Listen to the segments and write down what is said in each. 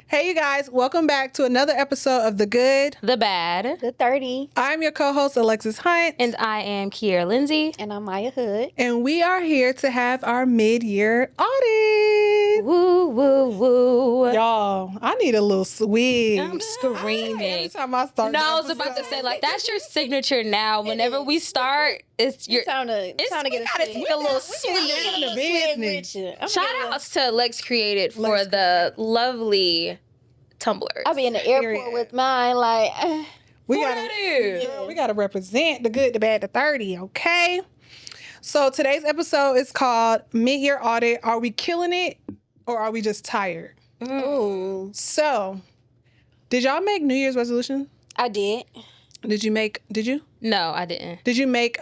Hey, you guys. Welcome back to another episode of The Good, The Bad. The 30. I'm your co-host, Alexis Hunt. And I am Kiera Lindsay. And I'm Maya Hood. And we are here to have our mid-year audit. Woo, woo, woo. Y'all, I need a little swig. I'm screaming. Every time I start. No, I was about to say, like, that's your signature now. Whenever we start, it's your... Time to get gotta take a little swig. in the business. Shout outs to Lex Created for the lovely tumblers. I'll be in the airport Period. with mine, like, We gotta represent the good, the bad, the 30, okay? So today's episode is called Mid-Year Audit. Are we killing it or are we just tired? ooh. So, did y'all make New Year's resolution? I did. Did you? No, I didn't. Did you make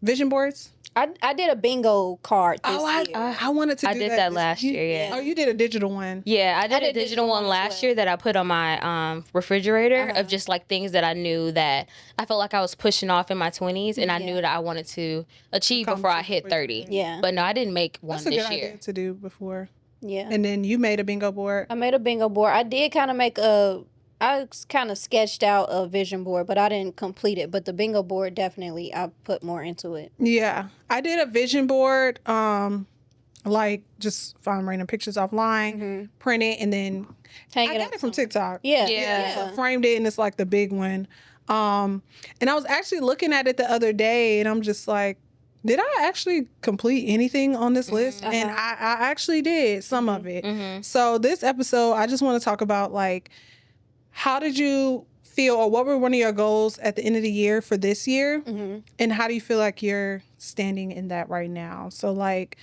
vision boards? I did a bingo card this year. I wanted to do that. I did that last year, yeah. Oh, you did a digital one. Yeah, I did a digital one last year that I put on my refrigerator of just like things that I knew that I felt like I was pushing off in my 20s and I knew that I wanted to achieve before I hit 30. Yeah. But no, I didn't make one That's a this good year. idea to do before. Yeah. And then you made a bingo board. I made a bingo board. I did kind of make I kind of sketched out a vision board, but I didn't complete it. But the bingo board, definitely, I put more into it. Yeah, I did a vision board. Like just find random pictures offline, print it, and then Hang I it got up it from TikTok. Yeah. So I framed it, and it's like the big one. And I was actually looking at it the other day, and I'm just like, did I actually complete anything on this list? And I actually did some of it. So this episode, I just want to talk about like, how did you feel, or what were one of your goals at the end of the year for this year? And how do you feel like you're standing in that right now? So like,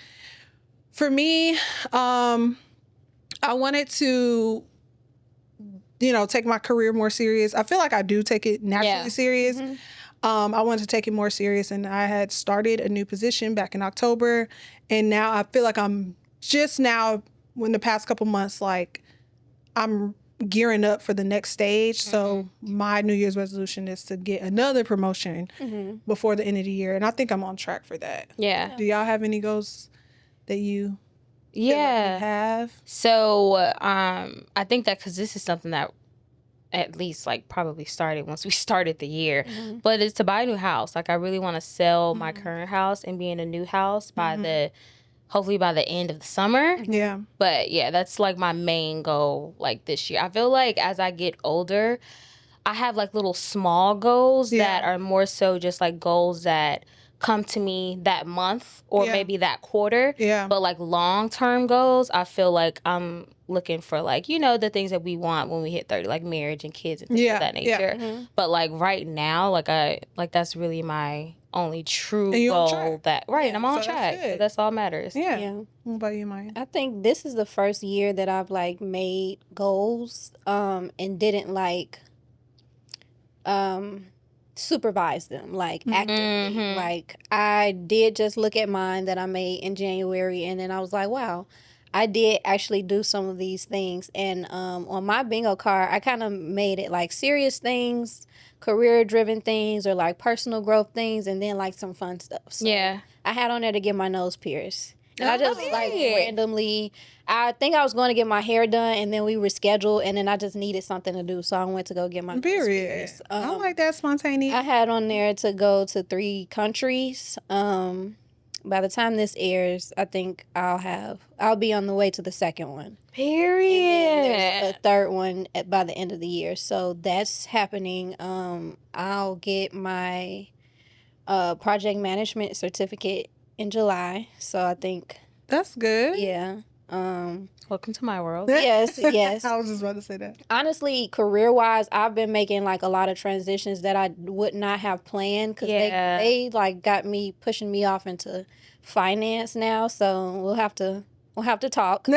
for me, I wanted to, take my career more serious. I feel like I do take it naturally serious. I wanted to take it more serious, and I had started a new position back in October, and now I feel like I'm just now, in the past couple months, like I'm gearing up for the next stage. So my New Year's resolution is to get another promotion before the end of the year, and I think I'm on track for that. Yeah. Do y'all have any goals that you feel like you have? So I think that because this is something that at least like probably started once we started the year, but it's to buy a new house. Like I really want to sell my current house and be in a new house by hopefully by the end of the summer. Yeah. But yeah, that's like my main goal like this year. I feel like as I get older, I have like little small goals that are more so just like goals that come to me that month or maybe that quarter. Yeah. But like long-term goals, I feel like I'm looking for like, the things that we want when we hit 30, like marriage and kids and things of that nature. But like right now, like that's really my only true goal that I'm on track. So that's all matters. Yeah. What about you, Maya? I think this is the first year that I've like made goals and didn't like supervise them like actively. Like I did just look at mine that I made in January, and then I was like, wow, I did actually do some of these things. And on my bingo card, I kind of made it like serious things, career driven things, or like personal growth things, and then like some fun stuff. So I had on there to get my nose pierced. And I just like randomly, I think I was going to get my hair done, and then we rescheduled, and then I just needed something to do, so I went to go get my nose pierced. I like that spontaneous. I had on there to go to 3 countries. By the time this airs, I think I'll be on the way to the second one. Period. And then there's a third one by the end of the year. So that's happening. I'll get my project management certificate in July. So I think that's good. Yeah. Welcome to my world. Yes. I was just about to say that. Honestly, career-wise, I've been making like a lot of transitions that I would not have planned because they like got me pushing me off into finance now. So we'll have to talk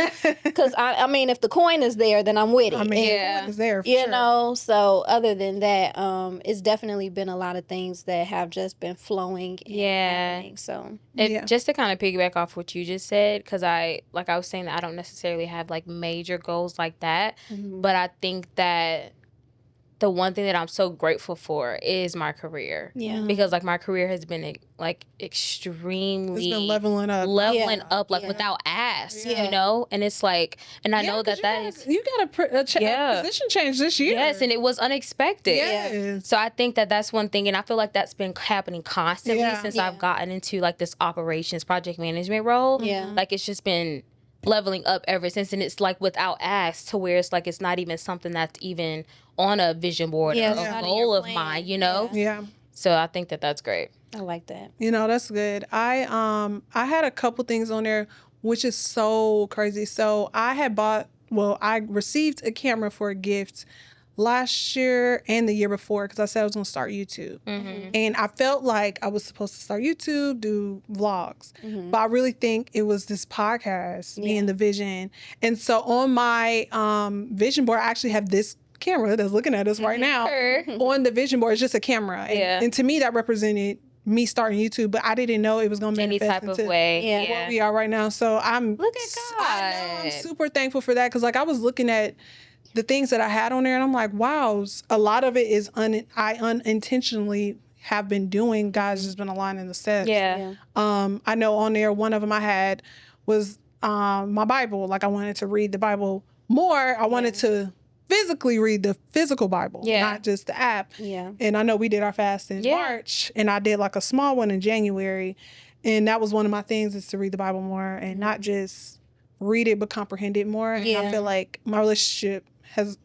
because I mean, if the coin is there, then I'm with it. I mean, the coin is there. For sure. So other than that, it's definitely been a lot of things that have just been flowing. And happening, so just to kind of piggyback off what you just said, because I was saying that I don't necessarily have like major goals like that, but I think that the one thing that I'm so grateful for is my career. Yeah. Because like my career has been like extremely It's been leveling up. Like without ask, you know? And it's like, and I know that you got a position change this year. Yes, and it was unexpected. Yes. So I think that that's one thing, and I feel like that's been happening constantly since I've gotten into like this operations project management role. Yeah. Like it's just been leveling up ever since, and it's like without ask to where it's like it's not even something that's even on a vision board or a goal of mine, you know? Yeah. So I think that that's great. I like that. You know, that's good. I had a couple things on there, which is so crazy. So I received a camera for a gift last year and the year before because I said I was going to start YouTube. Mm-hmm. And I felt like I was supposed to start YouTube, do vlogs. Mm-hmm. But I really think it was this podcast being the vision. And so on my vision board, I actually have this camera that's looking at us right now. On the vision board, it's just a camera. And to me, that represented me starting YouTube, but I didn't know it was going to manifest any type of way. Where we are right now. So I'm look at God. I'm super thankful for that because like I was looking at the things that I had on there and I'm like, wow, a lot of it is I unintentionally have been doing. God's just been aligning the steps. I know on there one of them I had was my Bible. Like I wanted to read the Bible more. I wanted to physically read the physical Bible, not just the app. And I know we did our fast in March, and I did like a small one in January, and that was one of my things is to read the Bible more and not just read it but comprehend it more. And I feel like my relationship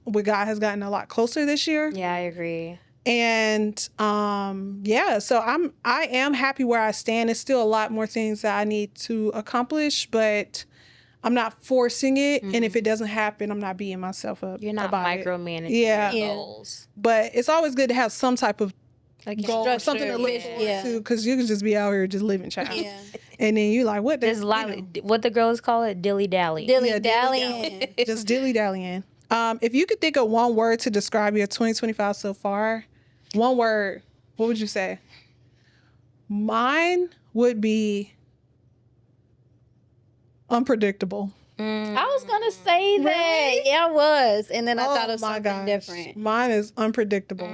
with God has gotten a lot closer this year. Yeah, I agree. And so I am happy where I stand. There's still a lot more things that I need to accomplish, but I'm not forcing it, and if it doesn't happen, I'm not beating myself up. You're not micromanaging your goals. But it's always good to have some type of like goal or something to look forward to, because you can just be out here just living, child. And then you like, what? What the girls call it? Dilly-dallying. Dilly-dallying. Just dilly-dallying. If you could think of one word to describe your 2025 so far, one word, what would you say? Mine would be unpredictable. I was gonna say that. Really? Yeah, I was. And then I thought of something different. Mine is unpredictable.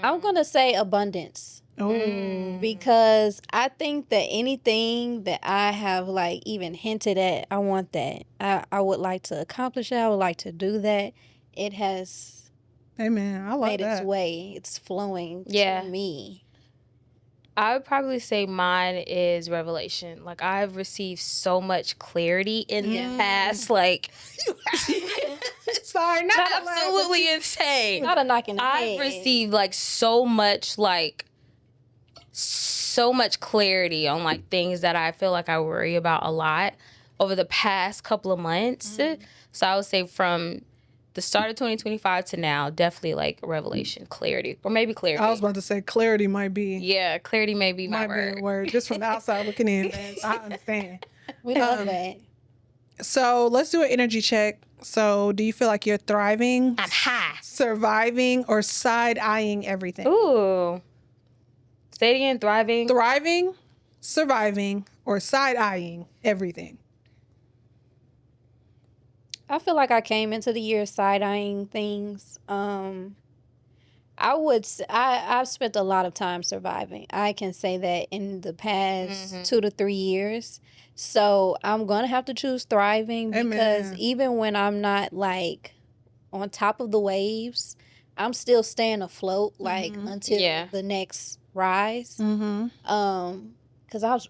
I'm gonna say abundance. Because I think that anything that I have like even hinted at, I want that. I would like to accomplish it. I would like to do that. It has Amen. I like made that. its way. It's flowing to me. I would probably say mine is revelation. Like I've received so much clarity in the past, like sorry, not absolutely insane. Not a knock in the head. I've received like so much clarity on like things that I feel like I worry about a lot over the past couple of months. So I would say from the start of 2025 to now, definitely like revelation, clarity, or maybe clarity. I was about to say clarity might be. Yeah, clarity may be my word. Be a word. Just from the outside looking in, man. I understand. We love that. So let's do an energy check. So do you feel like you're thriving? I'm high. Surviving or side-eyeing everything? Ooh. Say it again, thriving. Thriving, surviving, or side-eyeing everything? I feel like I came into the year side-eyeing things. I've spent a lot of time surviving. I can say that in the past 2 to 3 years. So I'm going to have to choose thriving because even when I'm not like on top of the waves, I'm still staying afloat until the next rise. Because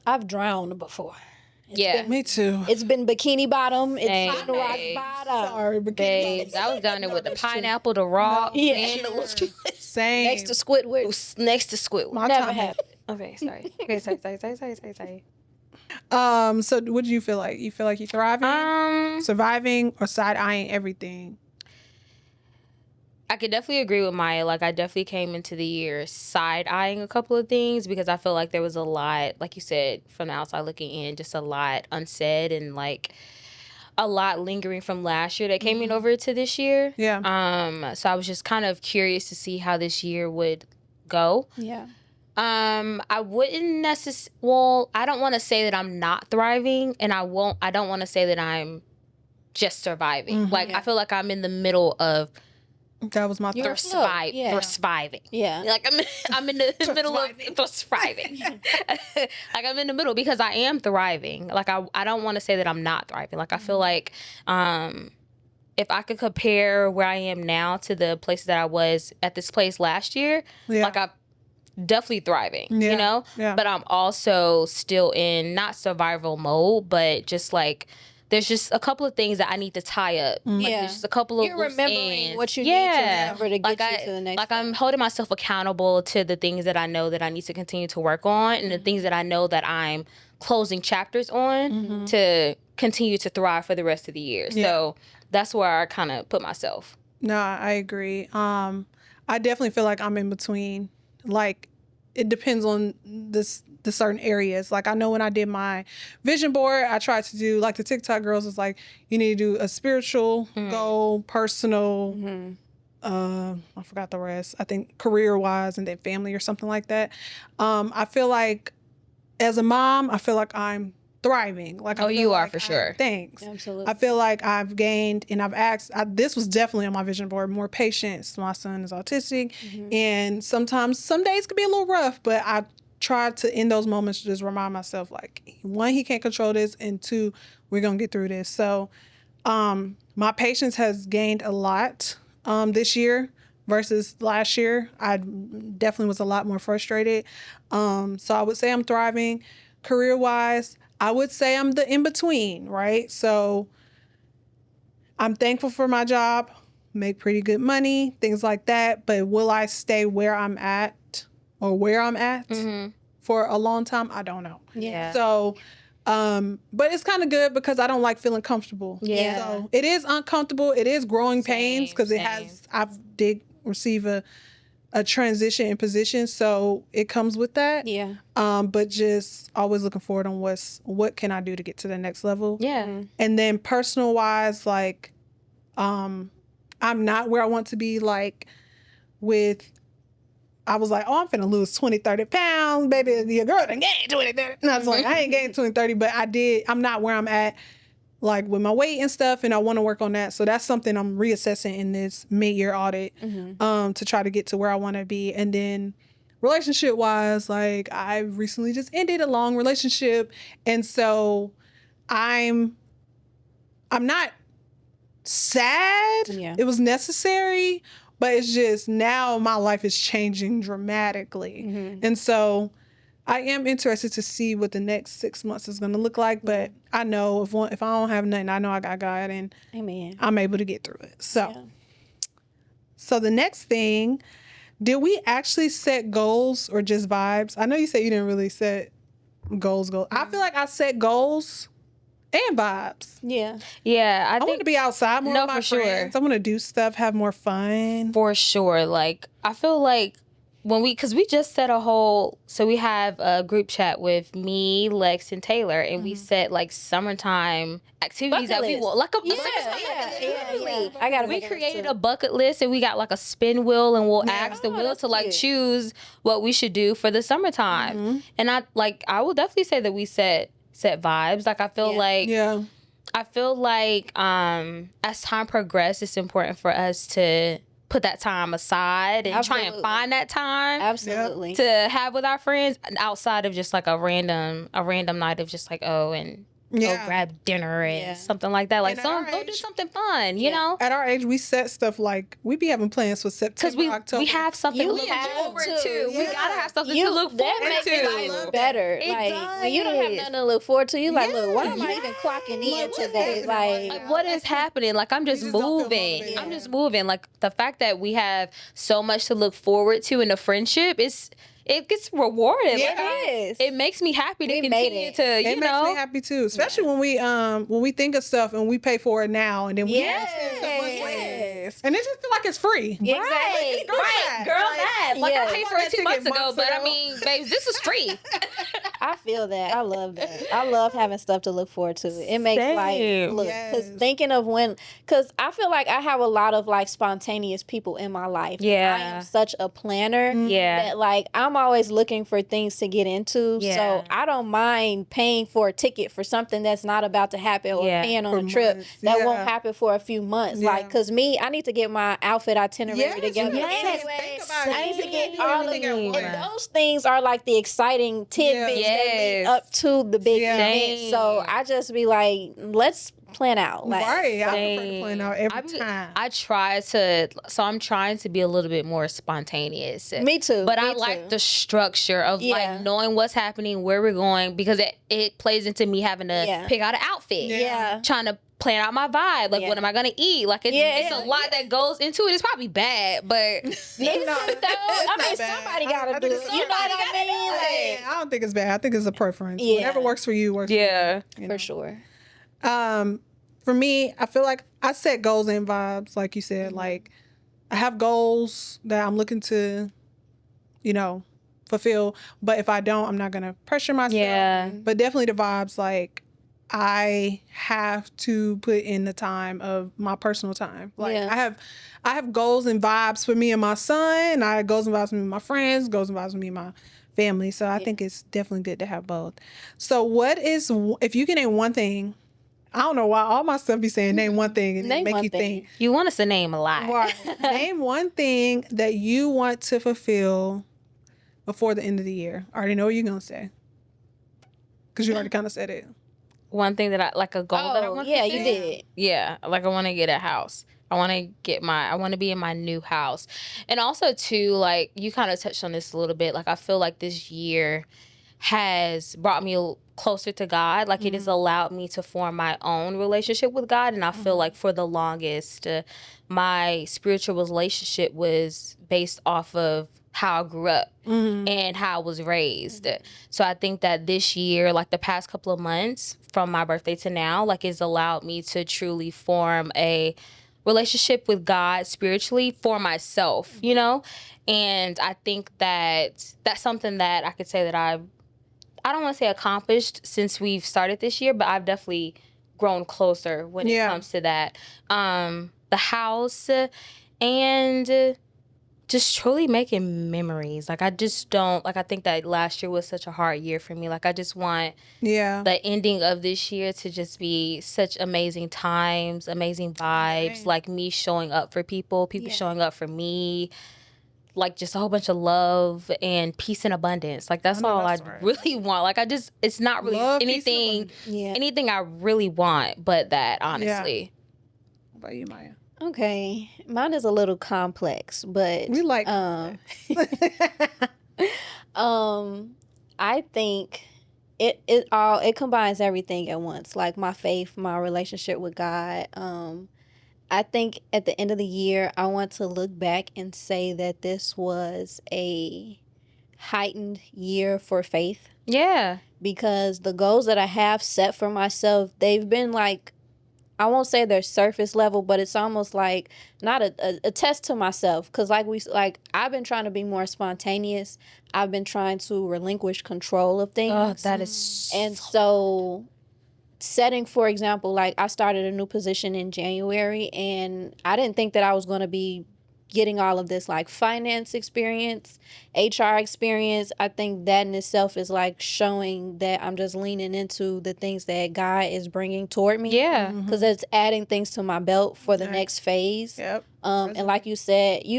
I've drowned before. Me too. It's been bikini bottom. It's been rock bottom. Sorry, babes. I was down there with the pineapple, the rock, and the same. Next to Squidward. Next to Squidward. Never happened. Okay, sorry. Okay, sorry. So what do you feel like? You feel like you're thriving, surviving, or side-eyeing everything? I could definitely agree with Maya. Like, I definitely came into the year side-eyeing a couple of things because I feel like there was a lot, like you said, from the outside looking in, just a lot unsaid and, like, a lot lingering from last year that came in over to this year. Yeah. So I was just kind of curious to see how this year would go. Yeah. I wouldn't I don't want to say that I'm not thriving, and I don't want to say that I'm just surviving. Like, I feel like I'm in the middle of That was my third. Thriving. Yeah. Like I'm in the middle of thriving. Like I'm in the middle because I am thriving. Like I don't want to say that I'm not thriving. Like I feel like if I could compare where I am now to the places that I was at this place last year, like I'm definitely thriving, you know? Yeah. But I'm also still in not survival mode, but just like there's just a couple of things that I need to tie up. Like, there's just a couple of You're remembering ends. what you need to remember to get you to the next Like I'm holding myself accountable to the things that I know that I need to continue to work on and the things that I know that I'm closing chapters on to continue to thrive for the rest of the year. Yeah. So that's where I kind of put myself. No, I agree. I definitely feel like I'm in between. Like it depends on the certain areas. Like I know when I did my vision board, I tried to do like the TikTok girls is like, you need to do a spiritual goal, personal, I forgot the rest. I think career wise and then family or something like that. I feel like as a mom, I feel like I'm thriving. Like you are for sure. Thanks. Absolutely. I feel like I've gained and I've asked. This was definitely on my vision board. More patience. My son is autistic, and sometimes some days could be a little rough. But I try to in those moments just remind myself like, one, he can't control this, and two, we're gonna get through this. So, my patience has gained a lot this year versus last year. I definitely was a lot more frustrated. So I would say I'm thriving. Career-wise, I would say I'm the in-between, right? So I'm thankful for my job, make pretty good money, things like that. But will I stay where I'm at for a long time? I don't know. Yeah. So, but it's kind of good because I don't like feeling comfortable. Yeah. So it is uncomfortable. It is growing pains because I did receive a transition in position, so it comes with that. Yeah. But just always looking forward on what can I do to get to the next level. Yeah. And then personal wise, like, I'm not where I want to be. Like, I was like, I'm finna lose 20, 30 pounds, baby. Your girl done gained 20, 30. And I was like, I ain't gained 20, 30, but I'm not where I'm at, like with my weight and stuff, and I want to work on that. So that's something I'm reassessing in this mid-year audit to try to get to where I want to be. And then relationship-wise, like I recently just ended a long relationship, and so I'm not sad. Yeah. It was necessary, but it's just now my life is changing dramatically. And so I am interested to see what the next 6 months is going to look like, but I know if I don't have nothing, I know I got God, and Amen. I'm able to get through it. So the next thing, did we actually set goals or just vibes? I know you said you didn't really set goals. I feel like I set goals and vibes. Yeah. Yeah. I want to be outside more with my friends. I want to do stuff, have more fun. For sure. Like, I feel like because we just set so we have a group chat with me, Lex, and Taylor, and we set like summertime activities that we want. Like Yeah. I got We created a bucket list, and we got like a spin wheel, and we'll ask the wheel to like choose what we should do for the summertime. And I will definitely say that we set vibes. Like I feel like as time progresses, it's important for us to put that time aside and try and find that time to have with our friends outside of just like a random night of just like go grab dinner and something like that. Like go do something fun, you know? At our age, we set stuff like, we be having plans for September, October. We have something to look forward to. We gotta have something to look forward to. It better. When you don't have nothing to look forward to, you like, look, why am I even clocking in today? Like, what is happening? Like, I'm just moving. I'm just moving. Like, the fact that we have so much to look forward to in a friendship it gets rewarded. Yeah, it is. It makes me happy to continue to, It makes me happy too, especially when we think of stuff and we pay for it now, and then we spend so much later. And it just feel like it's free. Exactly. Right. Girl, I paid for it 2 months ago, but I mean, babes, this is free. I feel that. I love that. I love having stuff to look forward to. It makes because thinking of because I feel like I have a lot of like spontaneous people in my life. Yeah. I am such a planner that like I'm always looking for things to get into. Yeah. So I don't mind paying for a ticket for something that's not about to happen or paying on a trip that won't happen for a few months. Yeah. Like, cause I need need to get my outfit itinerary together. Yes. Anyway, Think about it. I need to get You all of everything at once. and those things are like the exciting tidbits that lead up to the big event. So I just be like, let's plan out. Like, right. I prefer to plan out every time. I'm trying to be a little bit more spontaneous. Me too. But I like the structure of like knowing what's happening, where we're going, because it plays into me having to pick out an outfit. Yeah. Trying to plan out my vibe. Like, what am I going to eat? Like, it's a lot that goes into it. It's probably bad, but I mean, somebody got to do it. You know what I mean? Like, I don't think it's bad. I think it's a preference. Whatever works for you works for you. You know? For sure. For me, I feel like I set goals and vibes, like you said. Like, I have goals that I'm looking to, fulfill. But if I don't, I'm not going to pressure myself. Yeah. But definitely the vibes, like, I have to put in the time of my personal time. Like, I have goals and vibes for me and my son. I have goals and vibes for me and my friends, goals and vibes for me and my family. So I think it's definitely good to have both. So if you can name one thing, I don't know why all my stuff be saying name one thing and name make you thing. think. You want us to name a lot. Right. Name one thing that you want to fulfill before the end of the year. I already know what you're going to say. Because you already kind of said it. One thing that like a goal that I want to fulfill? You did. Yeah, like I want to get a house. I want to be in my new house. And also too, like you kind of touched on this a little bit. Like I feel like this year has brought me closer to God. Like it has allowed me to form my own relationship with God. And I feel like for the longest, my spiritual relationship was based off of how I grew up and how I was raised. So I think that this year, like the past couple of months from my birthday to now, like it's allowed me to truly form a relationship with God spiritually for myself, And I think that that's something that I could say that I don't want to say accomplished since we've started this year, but I've definitely grown closer when it comes to that. The house and just truly making memories. Like I just don't, like I think that last year was such a hard year for me. Like I just want the ending of this year to just be such amazing times, amazing vibes, like me showing up for people showing up for me. Like just a whole bunch of love and peace and abundance. Like that's all I really want. Like it's not really love, anything I really want but that, honestly. What about you, Maya? Okay. Mine is a little complex, but we like I think it combines everything at once. Like my faith, my relationship with God, I think at the end of the year, I want to look back and say that this was a heightened year for faith. Yeah. Because the goals that I have set for myself, they've been like, I won't say they're surface level, but it's almost like not a test to myself. Because I've been trying to be more spontaneous. I've been trying to relinquish control of things. Oh, that is and so setting, for example, like I started a new position in January and I didn't think that I was going to be getting all of this like finance experience, HR experience. I think that in itself is like showing that I'm just leaning into the things that God is bringing toward me. Yeah. Because it's adding things to my belt for the next phase. Yep. And like you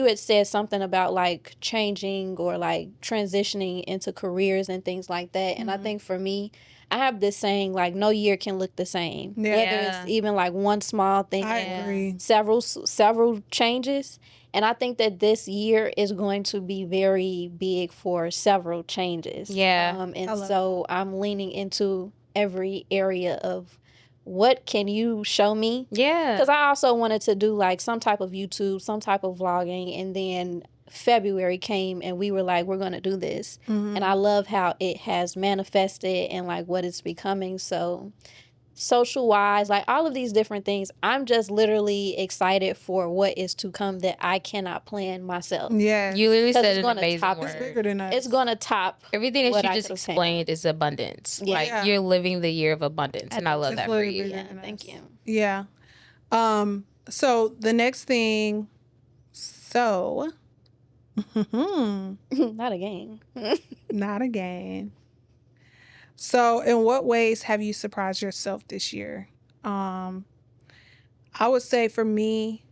had said something about like changing or like transitioning into careers and things like that. And I think for me, I have this saying, like, no year can look the same. Yeah. Whether it's even like one small thing. I agree. Several changes. And I think that this year is going to be very big for several changes. Yeah. And so I'm leaning into every area of what can you show me? Yeah. Because I also wanted to do like some type of YouTube, some type of vlogging. And then February came and we were like, we're going to do this. And I love how it has manifested and like what it's becoming. So social wise, like all of these different things, I'm just literally excited for what is to come that I cannot plan myself. Yeah. You literally said an amazing word. It's bigger than us. It's going to top everything that you just explained is abundance. Yeah. Like you're living the year of abundance and I love that for you. Yeah, thank you. Yeah. So the next thing, not again. Not again. So in what ways have you surprised yourself this year? I would say for me,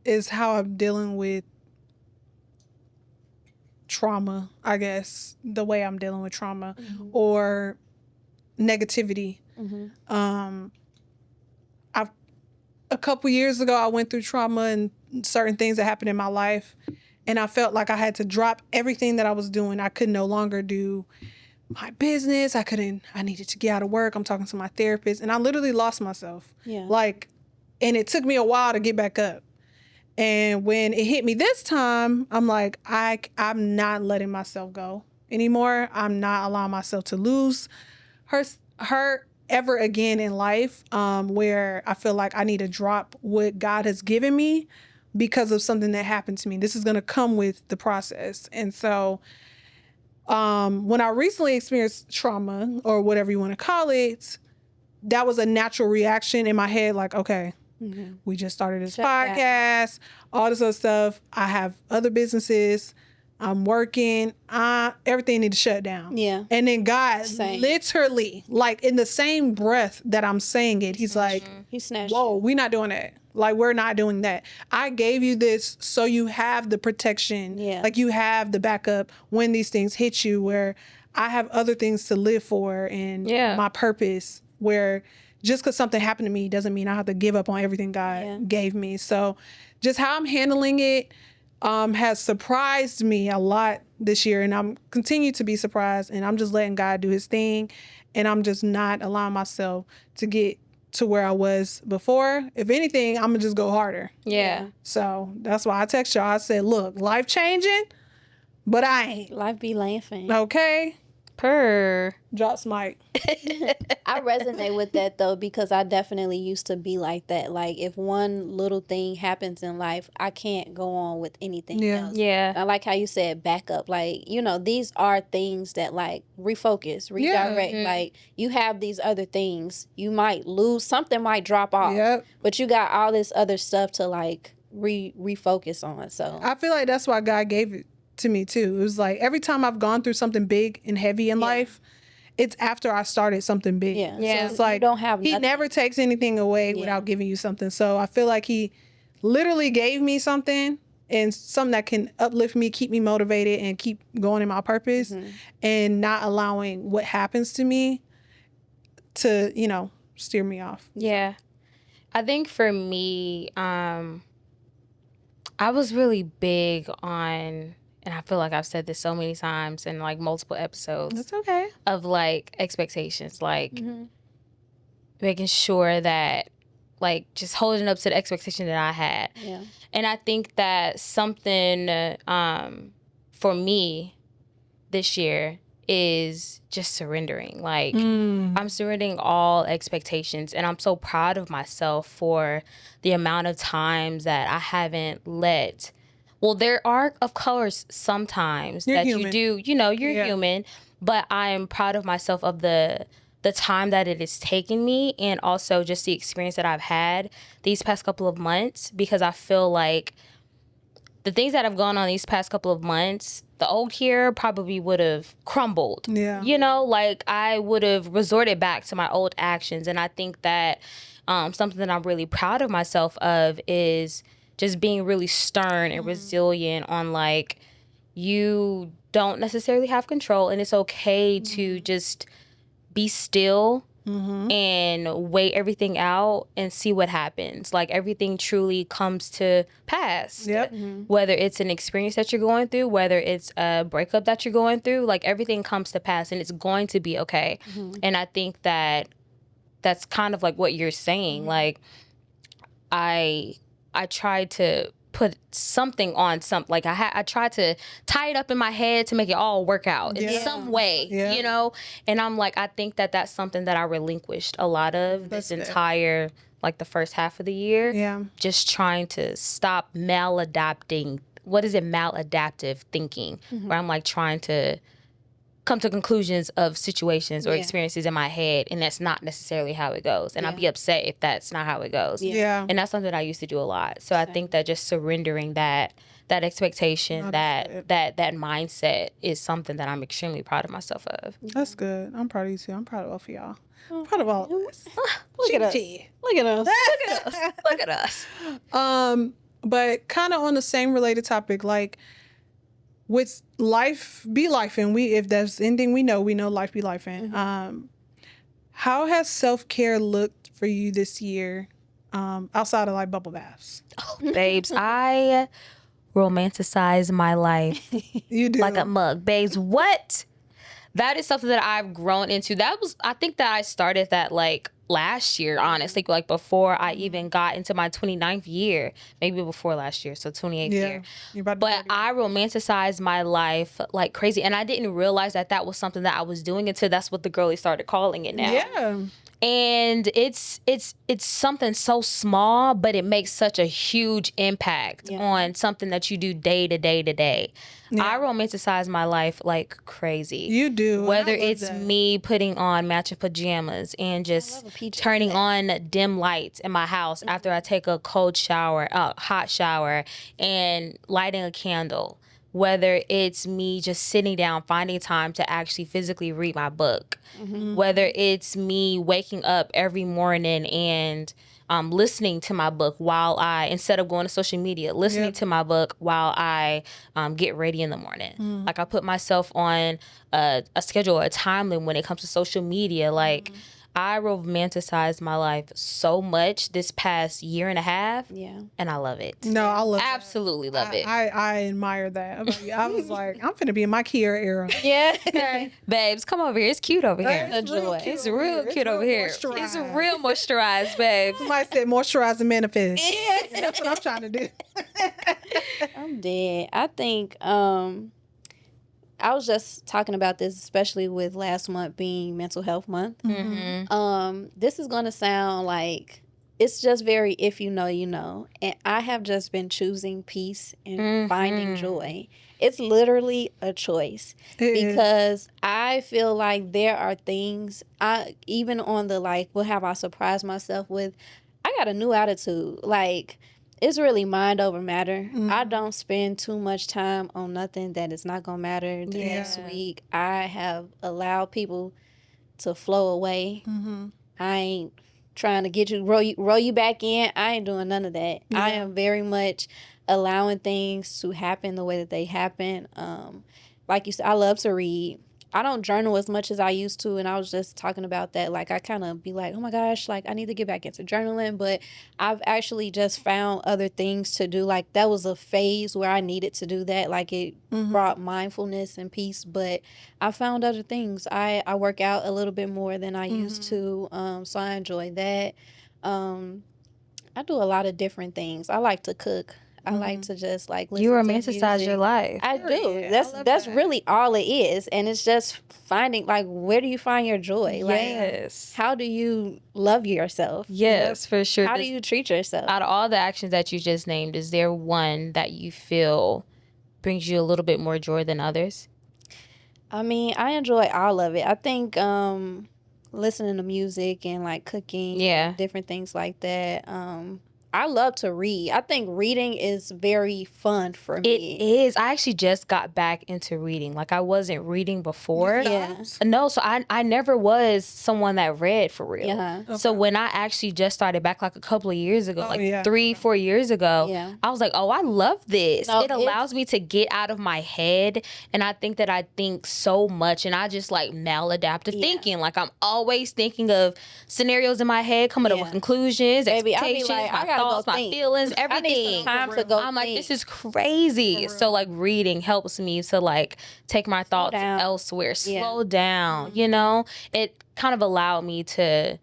is how I'm dealing with trauma, I guess, the way I'm dealing with trauma or negativity. A couple years ago, I went through trauma and certain things that happened in my life, and I felt like I had to drop everything that I was doing. I could no longer do my business. I needed to get out of work. I'm talking to my therapist, and I literally lost myself. Yeah. And it took me a while to get back up. And when it hit me this time, I'm like, I'm not letting myself go anymore. I'm not allowing myself to lose her ever again in life, where I feel like I need to drop what God has given me because of something that happened to me. This is going to come with the process. And so when I recently experienced trauma, or whatever you want to call it, that was a natural reaction in my head, like, okay, we just started this podcast, all this other stuff. I have other businesses. I'm working. Everything need to shut down. Yeah. And then God literally, like in the same breath that I'm saying it, he's like, he snatched whoa, we're not doing that. Like, we're not doing that. I gave you this so you have the protection. Yeah. Like, you have the backup when these things hit you, where I have other things to live for and my purpose, where just because something happened to me doesn't mean I have to give up on everything God gave me. So just how I'm handling it has surprised me a lot this year, and I'm continue to be surprised, and I'm just letting God do his thing, and I'm just not allowing myself to get to where I was before. If anything, I'm gonna just go harder. Yeah. So that's why I text y'all. I said, look, life changing, but I ain't. Life be laughing. Okay? Drops mic. I resonate with that though, because I definitely used to be like that. Like, if one little thing happens in life, I can't go on with anything else. Yeah. I like how you said backup. Like, these are things that like refocus, redirect. Like, you have these other things. You might lose, something might drop off. But you got all this other stuff to like refocus on. So I feel like that's why God gave it to me too. It was like every time I've gone through something big and heavy in life, it's after I started something big. Yeah. So it's like, you don't have he never takes anything away without giving you something. So I feel like he literally gave me something, and something that can uplift me, keep me motivated, and keep going in my purpose, and not allowing what happens to me to, steer me off. Yeah. I think for me, I was really big on, and I feel like I've said this so many times in like multiple episodes. That's okay. Of like expectations, like making sure that, like, just holding up to the expectation that I had. Yeah. And I think that something for me this year is just surrendering. Like, I'm surrendering all expectations, and I'm so proud of myself for the amount of times that I haven't let. Well, there are, of course, sometimes that human. You do, you're human, but I am proud of myself of the time that it has taken me, and also just the experience that I've had these past couple of months, because I feel like the things that have gone on these past couple of months, the old Kiera probably would have crumbled. Yeah. Like I would have resorted back to my old actions. And I think that something that I'm really proud of myself of is just being really stern and resilient on, like, you don't necessarily have control, and it's okay to just be still and wait everything out and see what happens. Like, everything truly comes to pass. Whether it's an experience that you're going through, whether it's a breakup that you're going through, like, everything comes to pass, and it's going to be okay. And I think that that's kind of like what you're saying. Like, I tried to put something on like I tried to tie it up in my head to make it all work out in some way, and I'm like, I think that that's something that I relinquished a lot of this entire, like, the first half of the year. Just trying to stop maladaptive thinking, where I'm like trying to come to conclusions of situations or experiences in my head, and that's not necessarily how it goes, and I'll be upset if that's not how it goes. And that's something I used to do a lot. So I think that just surrendering that expectation, that mindset is something that I'm extremely proud of myself of. That's good. I'm proud of you too. I'm proud of both of y'all. I'm proud of all of us. Look at us. Look at us. Look at us. but kind of on the same related topic, like with life be life, and if there's anything we know life be life. And how has self-care looked for you this year, outside of like bubble baths? Oh, babes, I romanticize my life. You do. Like a mug. Babes, what? That is something that I've grown into. I think that I started that like last year, honestly, like before I even got into my 29th year, maybe before last year, so 28th year. But I romanticized my life like crazy, and I didn't realize that was something that I was doing until that's what the girlies started calling it now. Yeah. And it's something so small, but it makes such a huge impact on something that you do day to day to day. Yeah. I romanticize my life like crazy. You do. Whether it's me putting on matching pajamas and just turning on dim lights in my house after I take a hot shower, and lighting a candle. Whether it's me just sitting down, finding time to actually physically read my book. Whether it's me waking up every morning and listening to my book while instead of going to social media, listening to my book while I get ready in the morning. Like I put myself on a schedule, a time limit when it comes to social media. Like I romanticized my life so much this past year and a half. Yeah. And I love it. No, I love it. Absolutely love it. I admire that. I was like, I'm finna be in my Kiera era. Yeah. Okay. Babes, come over here. It's cute over here. It's real cute over here. It's real moisturized, babes. Somebody said moisturize and manifest. Yeah. That's what I'm trying to do. I'm dead. I think I was just talking about this, especially with last month being Mental Health Month. This is going to sound like it's just very if you know, you know. And I have just been choosing peace and finding joy. It's literally a choice because I feel like there are things, even on the like, what have I surprised myself with? I got a new attitude. Like, it's really mind over matter. I don't spend too much time on nothing that is not going to matter the next week. I have allowed people to flow away. I ain't trying to get you, roll you back in. I ain't doing none of that. I am very much allowing things to happen the way that they happen. Like you said, I love to read. I don't journal as much as I used to, and I was just talking about that. Like, I kind of be like, oh my gosh, like, I need to get back into journaling, but I've actually just found other things to do. Like, that was a phase where I needed to do that. Like, it brought mindfulness and peace, but I found other things. I work out a little bit more than I used to, so I enjoy that. I do a lot of different things. I like to cook. I like to just like listen. You romanticize your life. I do. That's really all it is, and it's just finding like where do you find your joy? Yes. Like, how do you love yourself? Yes, for sure. How do you treat yourself? Out of all the actions that you just named, is there one that you feel brings you a little bit more joy than others? I mean, I enjoy all of it. I think listening to music and like cooking, different things like that. I love to read. I think reading is very fun for me. It is. I actually just got back into reading. Like, I wasn't reading before. Yeah. No, so I never was someone that read for real. Yeah. Okay. So when I actually just started back like a couple of years ago, 3-4 years ago, I was like, oh, I love this. No, it allows me to get out of my head. And I think that I think so much. And I just like maladaptive thinking. Like, I'm always thinking of scenarios in my head, coming up with conclusions, expectations, thoughts, my feelings, everything. I need some time to go. I'm like, this is crazy. So like reading helps me to like take my thoughts elsewhere, slow down. You know, it kind of allowed me to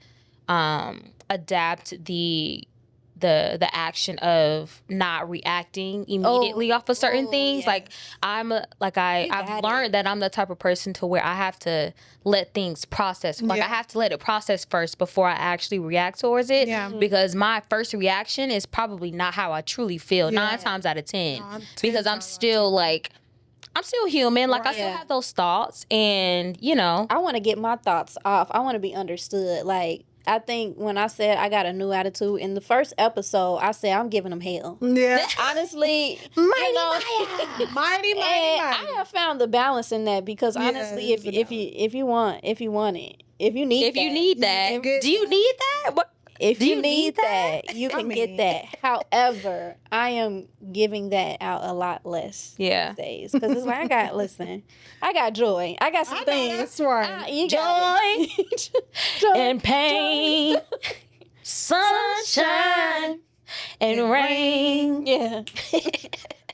adapt the action of not reacting immediately off of certain things. Like I've learned that I'm the type of person to where I have to let things process. Like I have to let it process first before I actually react towards it. Yeah. Because my first reaction is probably not how I truly feel 9 times out of 10. Because I'm still human. Like I still have those thoughts, and you know, I want to get my thoughts off. I want to be understood. Like, I think when I said I got a new attitude, in the first episode, I said I'm giving them hell. Yeah. Honestly, mighty. I have found the balance in that because honestly, if you want it, if you need that. Do you need that? What? If you need that, you can get that. However, I am giving that out a lot less these days. Because it's like, I got joy. I got some things. That's right. Joy and pain, sunshine and rain. Yeah.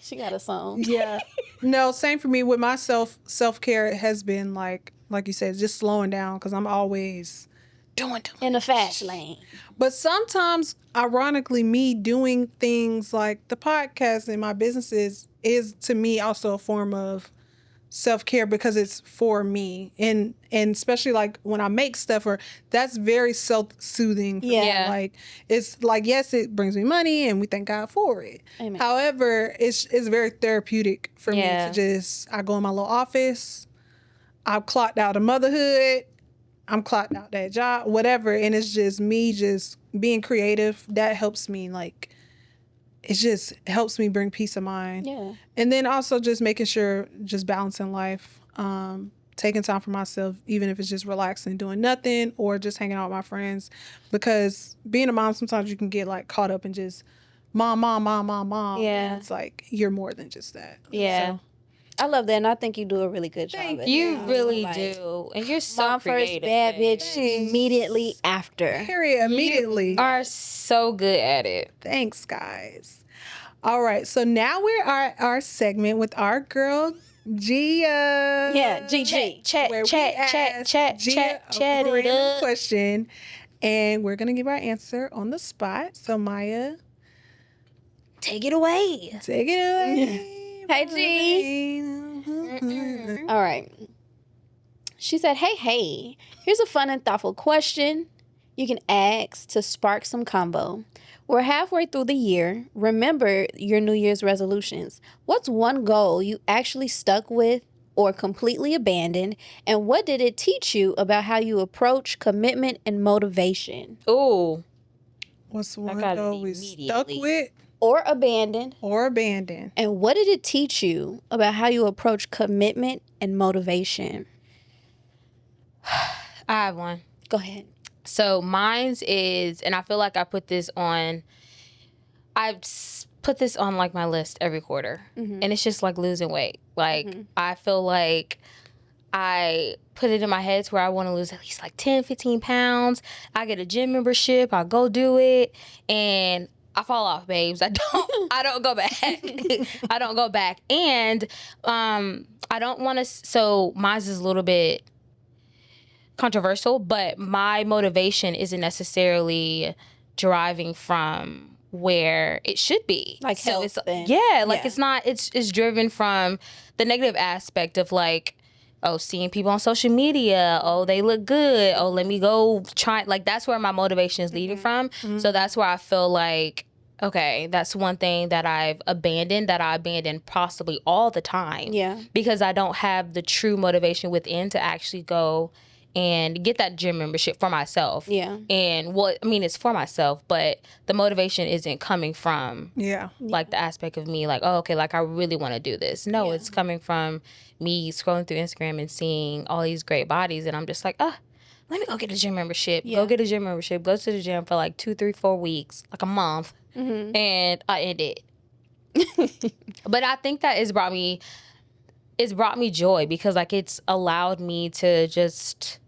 She got a song. Yeah. No, same for me with my self-care has been like you said, just slowing down because I'm always doing in the fast lane. But sometimes, ironically, me doing things like the podcast and my businesses is to me also a form of self-care because it's for me. And especially like when I make stuff, or that's very self-soothing for me. Like, it's like, yes, it brings me money and we thank God for it. Amen. However, it's very therapeutic for me to just, I go in my little office, I've clocked out of motherhood, I'm clocked out that job, whatever, and it's just me just being creative. That helps me, like, it just helps me bring peace of mind. Yeah. And then also just making sure, just balancing life, taking time for myself, even if it's just relaxing, doing nothing, or just hanging out with my friends. Because being a mom, sometimes you can get, like, caught up in just mom. Yeah. And it's like, you're more than just that. Yeah. So, I love that, and I think you do a really good job. You really do, and you're so my creative. First bad bitch immediately after. Period. Immediately. You are so good at it. Thanks, guys. All right, so now we're at our segment with our girl Gia. Yeah, GG. Chat a it up. question, and we're gonna give our answer on the spot. So Maya, Take it away. take it away. Hey, G. All right. She said, hey, here's a fun and thoughtful question you can ask to spark some combo. We're halfway through the year. Remember your New Year's resolutions. What's one goal you actually stuck with or completely abandoned? And what did it teach you about how you approach commitment and motivation? Ooh. What's one goal we stuck with? Or abandoned. And what did it teach you about how you approach commitment and motivation? I have one. Go ahead. So mine's is, and I feel like I put this on like my list every quarter. Mm-hmm. And it's just like losing weight. Like, I feel like I put it in my head to where I want to lose at least like 10, 15 pounds. I get a gym membership. I go do it. And I fall off, babes. I don't go back. I don't go back. And I don't want to, so mine's is a little bit controversial, but my motivation isn't necessarily deriving from where it should be. Like so health. It's not, it's driven from the negative aspect of like, oh, seeing people on social media, oh, they look good, oh, let me go try. Like, that's where my motivation is leading from. Mm-hmm. So that's where I feel like, okay, that's one thing that I've abandoned, that I abandon possibly all the time. Yeah. Because I don't have the true motivation within to actually go and get that gym membership for myself. Yeah. And it's for myself, but the motivation isn't coming from like the aspect of me like, oh, okay, like I really want to do this. No, it's coming from me scrolling through Instagram and seeing all these great bodies, and I'm just like, let me go get a gym membership. Yeah. Go get a gym membership. Go to the gym for like 2, 3, 4 weeks, like a month, and I end it. But I think that it's brought me joy because like it's allowed me to just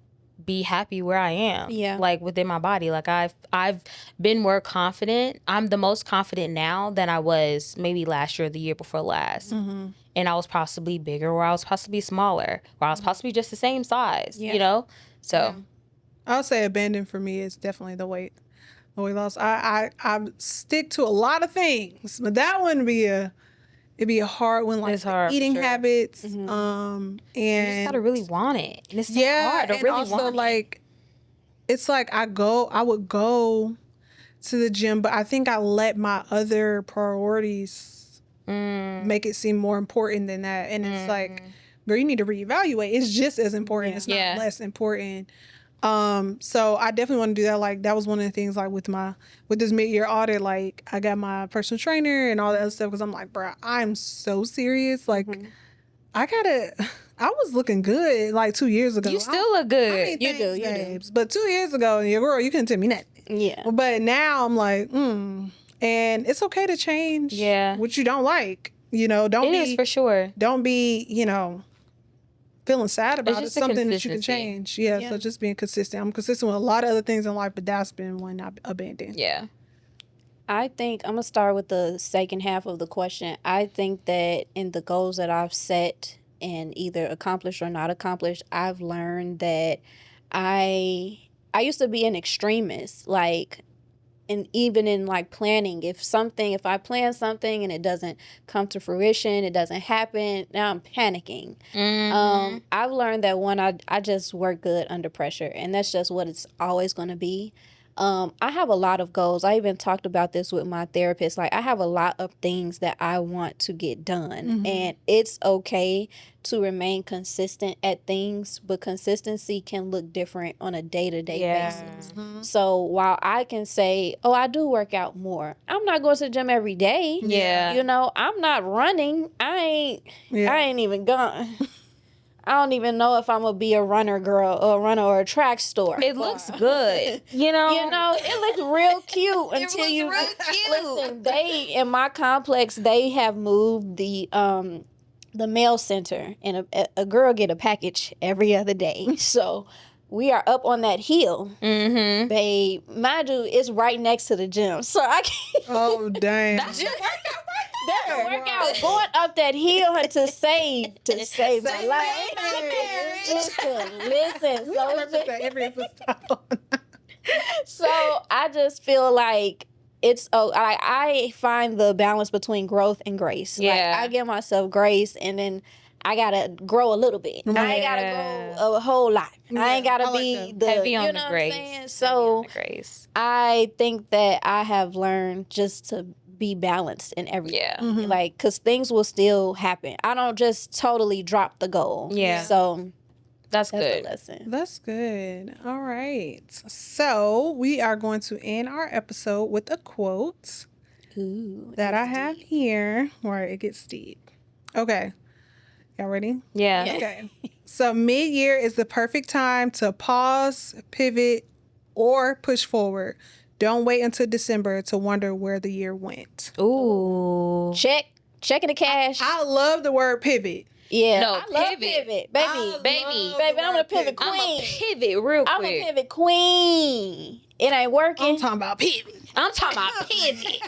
be happy where I am. Yeah. Like within my body. Like I've been more confident. I'm the most confident now than I was maybe last year or the year before last. Mm-hmm. And I was possibly bigger, or I was possibly smaller, or I was possibly just the same size, you know? So yeah. I would say abandoned for me is definitely the weight loss. I stick to a lot of things, but that one it'd be a hard one, like eating habits. Mm-hmm. And you just gotta really want it. And it's so hard to really also, want like, it's like I would go to the gym, but I think I let my other priorities make it seem more important than that. And it's like, girl, you need to reevaluate. It's just as important. Yeah. It's not less important. So I definitely want to do that. Like, that was one of the things, like, with this mid-year audit, like, I got my personal trainer and all that other stuff, because I'm like, bro, I'm so serious. Like, I was looking good, like, 2 years ago. You still look good. You do. But 2 years ago, your girl, you couldn't tell me nothing. Yeah. But now I'm like, and it's okay to change what you don't like. You know, It is for sure. Don't be, feeling sad about it. It's Something that you can change. Yeah, so just being consistent. I'm consistent with a lot of other things in life, but that's been one I abandoned. Yeah. I think I'm going to start with the second half of the question. I think that in the goals that I've set and either accomplished or not accomplished, I've learned that I used to be an extremist, like, and even in like planning, if I plan something and it doesn't come to fruition, it doesn't happen, now I'm panicking. I've learned that I just work good under pressure, and that's just what it's always going to be. I have a lot of goals. I even talked about this with my therapist. Like, I have a lot of things that I want to get done, and it's okay to remain consistent at things, but consistency can look different on a day-to-day basis. So while I can say, oh, I do work out more, I'm not going to the gym every day. Yeah. You know, I'm not running. I ain't even gone. I don't even know if I'm gonna be a runner girl or a runner or a track star. It looks good, you know. It looks real cute until you real cute. Listen. They in my complex, they have moved the mail center, and a girl get a package every other day. So we are up on that hill, babe. Mind you, it's right next to the gym, so I can't. Oh damn! That's your workout. That's a workout. Going up that hill to save my life. Listen. So I just feel like it's I find the balance between growth and grace. Yeah. Like, I give myself grace, and then I gotta grow a little bit. I ain't gotta grow a whole lot. I ain't gotta be the heavy on you the know grace. what I'm saying? So I think that I have learned just to be balanced in everything. Yeah. Like, because things will still happen. I don't just totally drop the goal. Yeah. So that's the good. lesson. That's good. All right. So we are going to end our episode with a quote that I have here where it gets deep. Okay. Y'all ready? Yeah. Okay. So mid-year is the perfect time to pause, pivot, or push forward. Don't wait until December to wonder where the year went. Ooh. Checking the cash. I love the word pivot. Yeah. No, I love pivot. Baby, I'm a pivot queen. I'm a pivot real quick. I'm a pivot queen. It ain't working. I'm talking about pivot. I'm talking about pivot.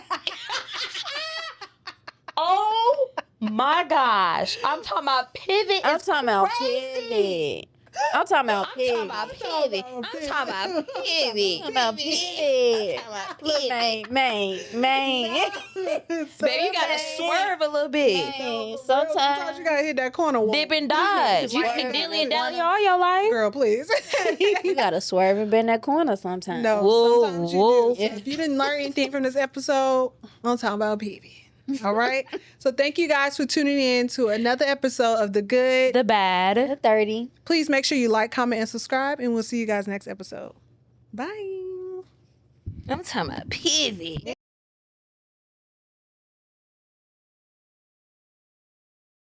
Oh my gosh. I'm talking about pivot. I'm talking about pivot. I'm talking about pivot. I'm talking about pivot. I'm talking about pivot. I'm about pivot. Look, man. Baby, you gotta swerve a little bit. Sometimes you gotta hit that corner wall. Dip and dodge. You can dilly and dally all your life. Girl, please. you gotta swerve and bend that corner sometimes. No, sometimes you do. So if you didn't learn anything from this episode, I'm talking about pivot. All right. So thank you guys for tuning in to another episode of The Good, The Bad, The 30. Please make sure you like, comment, and subscribe, and we'll see you guys next episode. Bye. I'm talking about pivot.